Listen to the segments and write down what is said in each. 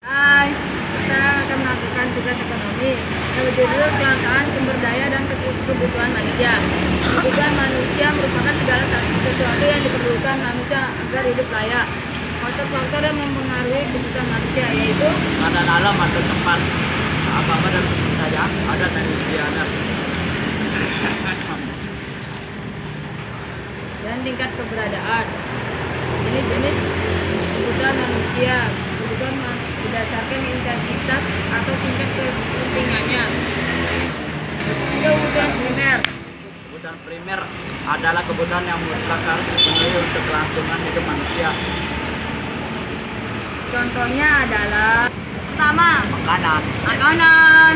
Hai, kita akan melakukan tugas ekonomi yang berjudul kelangkaan sumber daya dan kebutuhan manusia. Kebutuhan manusia merupakan segala sesuatu yang diperlukan manusia agar hidup layak. Faktor-faktor yang mempengaruhi kebutuhan manusia yaitu keadaan alam atau tempat, agama dan budaya, adat dan istiadat, dan tingkat keberadaan. Jenis-jenis kebutuhan manusia berdasarkan intensitas atau tingkat kepentingannya. Kebutuhan primer. Kebutuhan primer adalah kebutuhan yang mutlak harus dipenuhi untuk kelangsungan hidup manusia. Contohnya adalah pertama, makanan,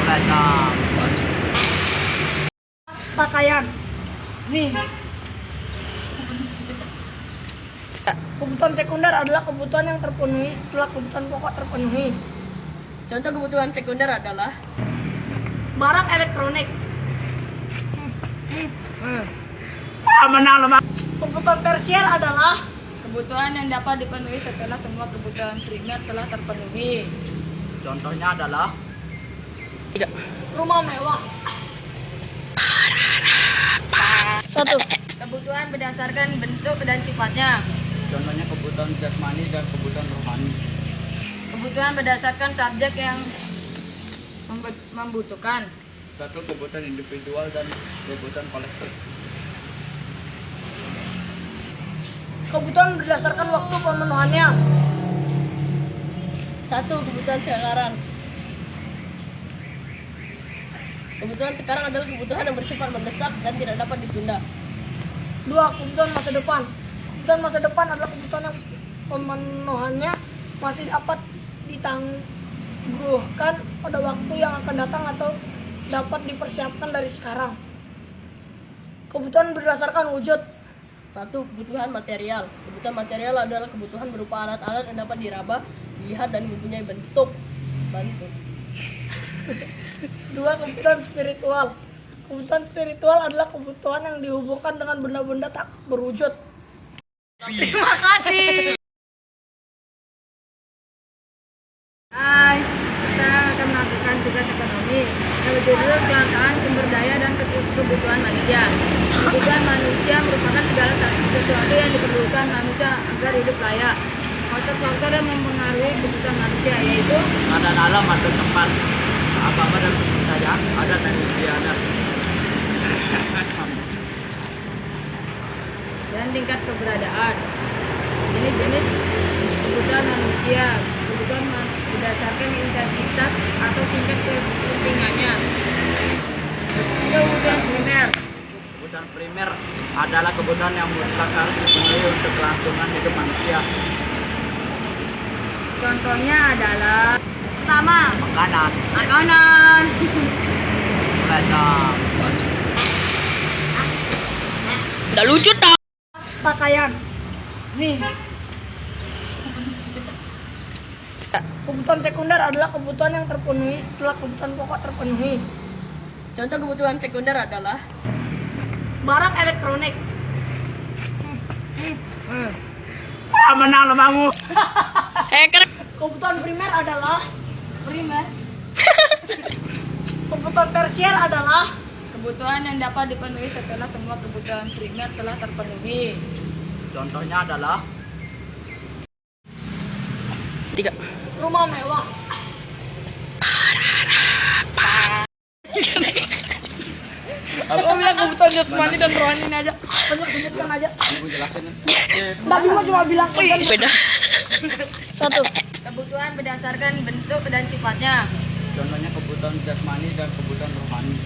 Mereka pakaian. Nih. Kebutuhan sekunder adalah kebutuhan yang terpenuhi setelah kebutuhan pokok terpenuhi. contoh kebutuhan sekunder adalah Barang elektronik. Kebutuhan tersier adalah kebutuhan yang dapat dipenuhi setelah semua kebutuhan primer telah terpenuhi. contohnya adalah rumah mewah. 1. Kebutuhan berdasarkan bentuk dan sifatnya. contohnya kebutuhan jasmani dan kebutuhan rohani. Kebutuhan berdasarkan subjek yang membutuhkan. Satu, kebutuhan individual dan kebutuhan kolektif. Kebutuhan berdasarkan waktu pemenuhannya. 1. Kebutuhan sekarang. Kebutuhan sekarang adalah kebutuhan yang bersifat mendesak dan tidak dapat ditunda. 2. Kebutuhan masa depan. Kebutuhan masa depan adalah kebutuhan yang pemenuhannya masih dapat ditangguhkan pada waktu yang akan datang atau dapat dipersiapkan dari sekarang. Kebutuhan berdasarkan wujud. 1. Kebutuhan material. Kebutuhan material adalah kebutuhan berupa alat-alat yang dapat diraba, dilihat dan mempunyai bentuk. 2. Kebutuhan spiritual. Kebutuhan spiritual adalah kebutuhan yang dihubungkan dengan benda-benda tak berwujud. Terima kasih. Hai, kita akan melakukan tugas ekonomi yang berjudul kelangkaan sumber daya dan kebutuhan manusia. Kebutuhan manusia merupakan segala sesuatu yang diperlukan manusia agar hidup layak. Faktor-faktor yang mempengaruhi kebutuhan manusia yaitu keadaan alam atau tempat, agama dan budaya, adat dan istiadat, dan tingkat keberadaan. Jenis-jenis kebutuhan manusia berdasarkan intensitas atau tingkat kepentingannya. Kebutuhan primer. Kebutuhan primer adalah kebutuhan yang mutlak harus dipenuhi untuk kelangsungan hidup manusia. Contohnya adalah pertama, Makanan. Mereka udah lucu tau. Pakaian. Nih. Kebutuhan sekunder adalah kebutuhan yang terpenuhi setelah kebutuhan pokok terpenuhi. Contoh kebutuhan sekunder adalah Barang elektronik. menang lemamu. Kebutuhan primer adalah primer. kebutuhan tersier adalah Kebutuhan yang dapat dipenuhi setelah semua kebutuhan primer telah terpenuhi. Contohnya adalah 3. rumah mewah. Aku bilang kebutuhan jasmani dan rohani aja. Banyak sebutkan aja. Aku jelasin. Tapi gua cuma bilang Beda. 1. Kebutuhan berdasarkan bentuk dan sifatnya. Contohnya kebutuhan jasmani dan kebutuhan rohani.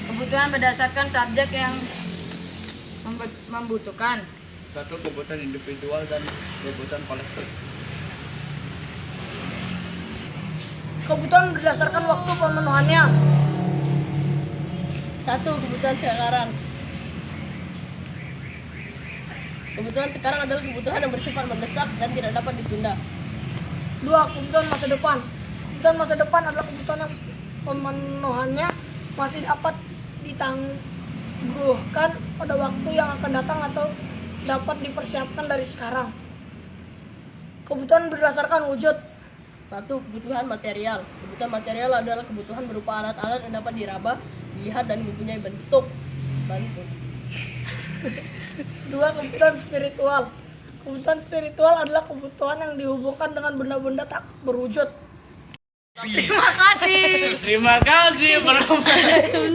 Kebutuhan berdasarkan subjek yang membutuhkan. Satu, kebutuhan individual dan kebutuhan kolektif. Kebutuhan berdasarkan waktu pemenuhannya. 1. Kebutuhan sekarang. Kebutuhan sekarang adalah kebutuhan yang bersifat mendesak dan tidak dapat ditunda. 2. Kebutuhan masa depan. Kebutuhan masa depan adalah kebutuhan yang pemenuhannya masih dapat ditangguhkan pada waktu yang akan datang atau dapat dipersiapkan dari sekarang. Kebutuhan berdasarkan wujud. 1. Kebutuhan material. Kebutuhan material adalah kebutuhan berupa alat-alat yang dapat diraba, dilihat, dan mempunyai bentuk. 2. Kebutuhan spiritual. Kebutuhan spiritual adalah kebutuhan yang dihubungkan dengan benda-benda tak berwujud. Terima kasih. Terima kasih,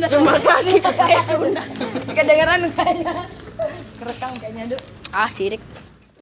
Terima kasih kakak Sunda. Kedengeran kayaknya. Kerekam kayaknya, Duk. Sirik.